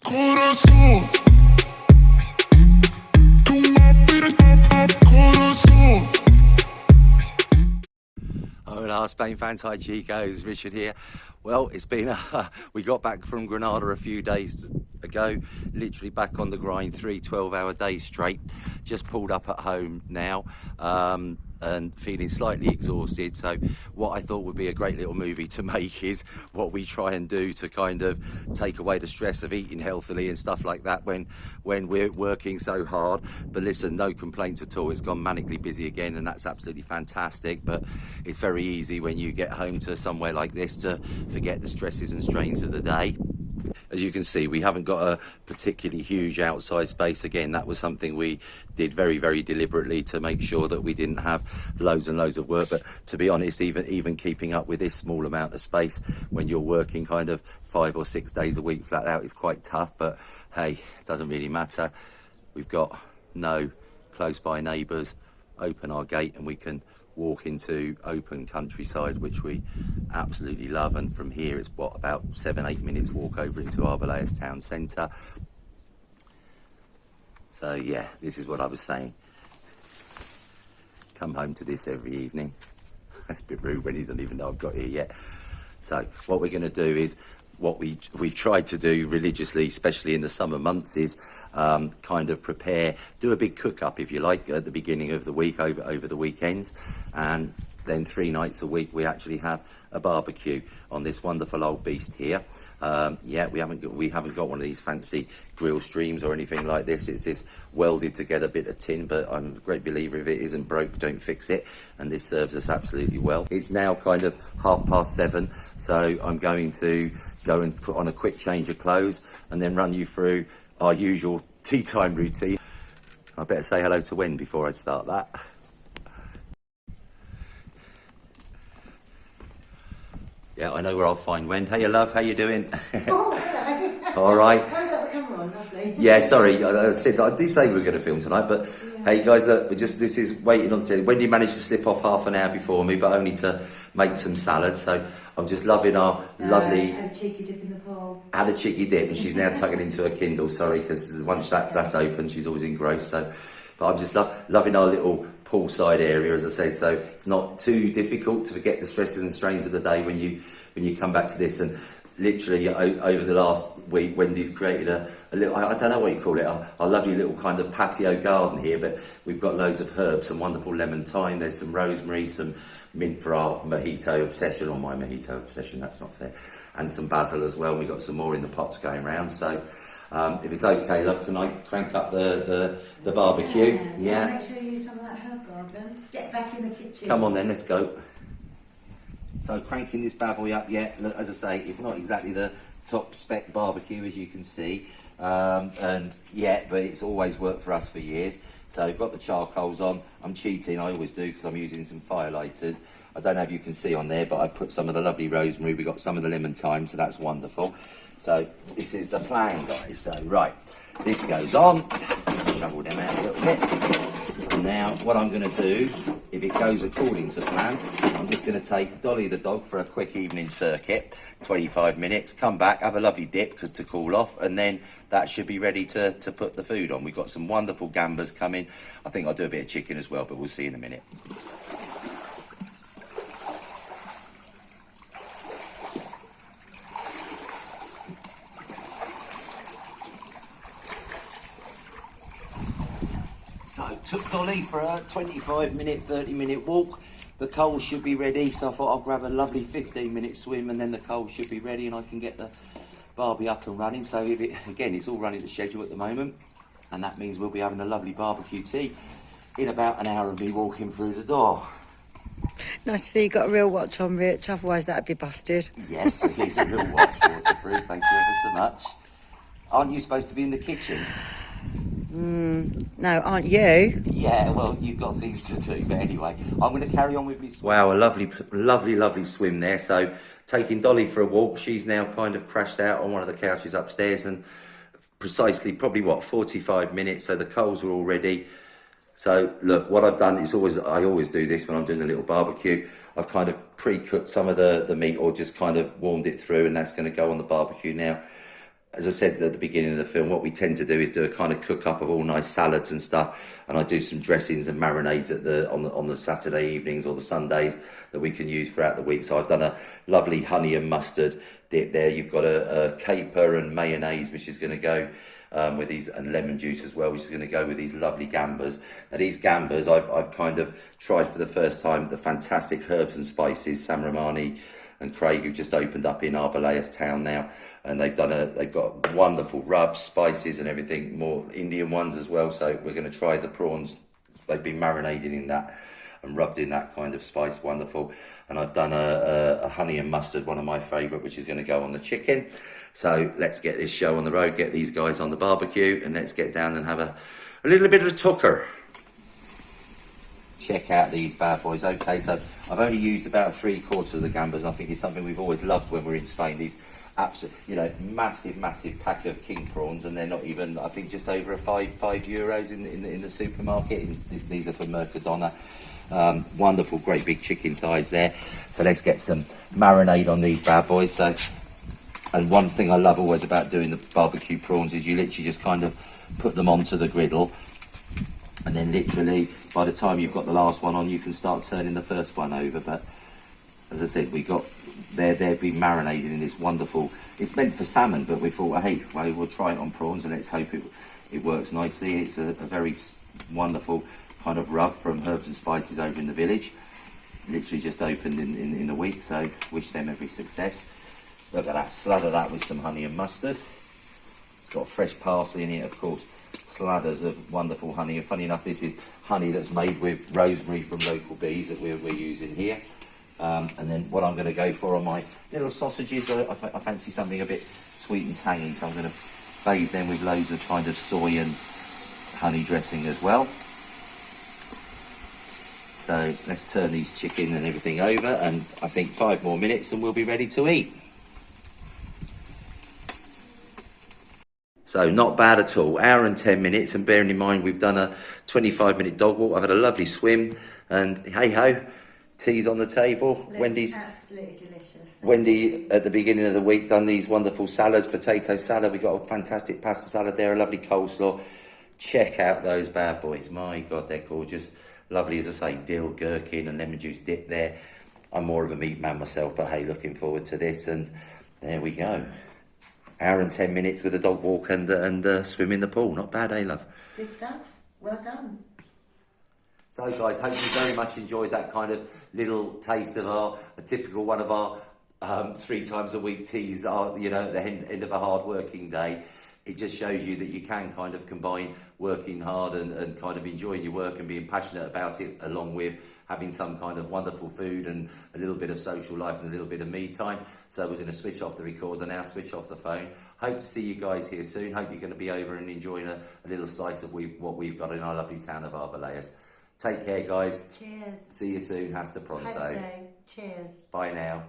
Corazón, tú me pides corazón. Hola Spain fans, hi Chicos, Richard here. Well, it's been we got back from Granada a few days ago, literally back on the grind, 3 12-hour days straight. Just pulled up at home now and feeling slightly exhausted. So what I thought would be a great little movie to make is what we try and do to kind of take away the stress of eating healthily and stuff like that when we're working so hard. But listen, no complaints at all. It's gone manically busy again, and that's absolutely fantastic. But it's very easy when you get home to somewhere like this to forget the stresses and strains of the day. As you can see, we haven't got a particularly huge outside space. Again, that was something we did very, very deliberately to make sure that we didn't have loads and loads of work. But to be honest, even keeping up with this small amount of space when you're working kind of 5 or 6 days a week flat out is quite tough. But hey, it doesn't really matter. We've got no close by neighbours. Open our gate and we can walk into open countryside, which we absolutely love. And from here it's what, about 7-8 minutes walk over into Arboleas town centre. So yeah, this is what I was saying, come home to this every evening. That's a bit rude when he doesn't even know I've got here yet. So what we're going to do is what we've tried to do religiously, especially in the summer months, is kind of do a big cook up, if you like, at the beginning of the week, over the weekends, and then 3 nights a week we actually have a barbecue on this wonderful old beast here. Yeah, we haven't got one of these fancy grill streams or anything like this. It's this welded together bit of tin, but I'm a great believer if it isn't broke, don't fix it, and this serves us absolutely well. It's now kind of 7:30, so I'm going to go and put on a quick change of clothes and then run you through our usual tea time routine. I better say hello to Wen before I start that. Yeah, I know where I'll find Wen. Hey, love, how you doing? Oh, hello. All right. I've got the camera on, lovely. Yeah, sorry, I did say we were going to film tonight, but yeah. Hey guys, look, this is waiting on telly. Wendy managed to slip off half an hour before me, but only to make some salad. So I'm just loving our lovely. Had a cheeky dip in the pool. Had a cheeky dip, and she's now tucking into her Kindle. Sorry, because once that's open, she's always engrossed. So, but I'm just loving our little poolside area, as I say. So it's not too difficult to forget the stresses and strains of the day when you come back to this. And literally over the last week, Wendy's created a little, I don't know what you call it, a lovely little kind of patio garden here, but we've got loads of herbs, some wonderful lemon thyme, there's some rosemary, some mint for our mojito obsession, or my mojito obsession, that's not fair, and some basil as well. And we've got some more in the pots going around. So if it's okay, love, can I crank up the barbecue? Yeah. Make sure you use some of that herb garden. Get back in the kitchen. Come on then, let's go. So cranking this bad boy up, yeah, look, as I say, it's not exactly the top spec barbecue, as you can see, and yeah, but it's always worked for us for years. So I've got the charcoals on. I'm cheating, I always do, because I'm using some firelighters. I don't know if you can see on there, but I put some of the lovely rosemary. We've got some of the lemon thyme, so that's wonderful. So this is the plan, guys. So right, this goes on. Shovel them out a little bit. And now what I'm going to do, if it goes according to plan, I'm just going to take Dolly the dog for a quick evening circuit, 25 minutes, come back, have a lovely dip to cool off, and then that should be ready to put the food on. We've got some wonderful gambas coming. I think I'll do a bit of chicken as well, but we'll see in a minute. So took Dolly for a 25-minute, 30-minute walk. The coals should be ready, so I thought I'll grab a lovely 15-minute swim, and then the coals should be ready and I can get the barbie up and running. So again, it's all running to schedule at the moment, and that means we'll be having a lovely barbecue tea in about an hour of me walking through the door. Nice to see you got a real watch on, Rich, otherwise that'd be busted. Yes, it is a real watch, waterproof, thank you ever so much. Aren't you supposed to be in the kitchen? No, aren't you? Yeah, well, you've got things to do, but anyway, I'm going to carry on with my swim. Wow, a lovely swim there. So, taking Dolly for a walk, she's now kind of crashed out on one of the couches upstairs, and precisely, probably what, 45 minutes, so the coals are all ready. So, look, what I've done is I always do this when I'm doing a little barbecue. I've kind of pre-cooked some of the meat, or just kind of warmed it through, and that's going to go on the barbecue now. as I said at the beginning of the film, what we tend to do is do a kind of cook up of all nice salads and stuff, and I do some dressings and marinades on the Saturday evenings or the Sundays that we can use throughout the week. So I've done a lovely honey and mustard dip there. You've got a caper and mayonnaise, which is going to go with these, and lemon juice as well, which is going to go with these lovely gambas. Now these gambas, I've kind of tried for the first time the fantastic herbs and spices, Sam Romani and Craig, who've just opened up in Arboleas town now, and they've got wonderful rubs, spices and everything, more Indian ones as well. So we're going to try the prawns. They've been marinated in that and rubbed in that kind of spice, wonderful. And I've done a honey and mustard, one of my favourite, which is going to go on the chicken. So let's get this show on the road, get these guys on the barbecue, and let's get down and have a little bit of a tucker. Check out these bad boys. Okay, so I've only used about 3/4 of the gambas. I think it's something we've always loved when we're in Spain. These absolute, massive pack of king prawns, and they're not even, I think, just over €5 in the supermarket. These are from Mercadona. Wonderful, great big chicken thighs there. So let's get some marinade on these bad boys. So, and one thing I love always about doing the barbecue prawns is you literally just kind of put them onto the griddle, and then literally by the time you've got the last one on, you can start turning the first one over. But as I said, they're being marinated in this wonderful, it's meant for salmon, but we thought, hey, well, we'll try it on prawns and let's hope it works nicely. It's a very wonderful kind of rub from herbs and spices over in the village. Literally just opened in the week, so wish them every success. Look at that, slather that with some honey and mustard. It's got fresh parsley in it, of course. Slathers of wonderful honey, and funny enough, this is honey that's made with rosemary from local bees that we're using here. And then what I'm going to go for on my little sausages, I fancy something a bit sweet and tangy, so I'm going to bathe them with loads of kind of soy and honey dressing as well. So let's turn these chicken and everything over, and I think 5 more minutes and we'll be ready to eat. So not bad at all, hour and 10 minutes, and bearing in mind we've done a 25-minute dog walk, I've had a lovely swim, and hey-ho, tea's on the table. Looks Wendy's absolutely delicious. Wendy, at the beginning of the week, done these wonderful salads, potato salad. We've got a fantastic pasta salad there, a lovely coleslaw. Check out those bad boys. My God, they're gorgeous. Lovely, as I say, dill, gherkin and lemon juice dip there. I'm more of a meat man myself, but hey, looking forward to this. And there we go. Hour and 10 minutes with a dog walk and swim in the pool. Not bad, eh, love? Good stuff. Well done. So guys, hope you very much enjoyed that kind of little taste of a typical one of our 3 times a week teas, at the end of a hard working day. It just shows you that you can kind of combine working hard and kind of enjoying your work and being passionate about it, along with having some kind of wonderful food and a little bit of social life and a little bit of me time. So we're going to switch off the recorder now, switch off the phone. Hope to see you guys here soon. Hope you're going to be over and enjoying a little slice of what we've got in our lovely town of Arboleas. Take care, guys. Cheers. See you soon. Hasta pronto. Hope so. Cheers. Bye now.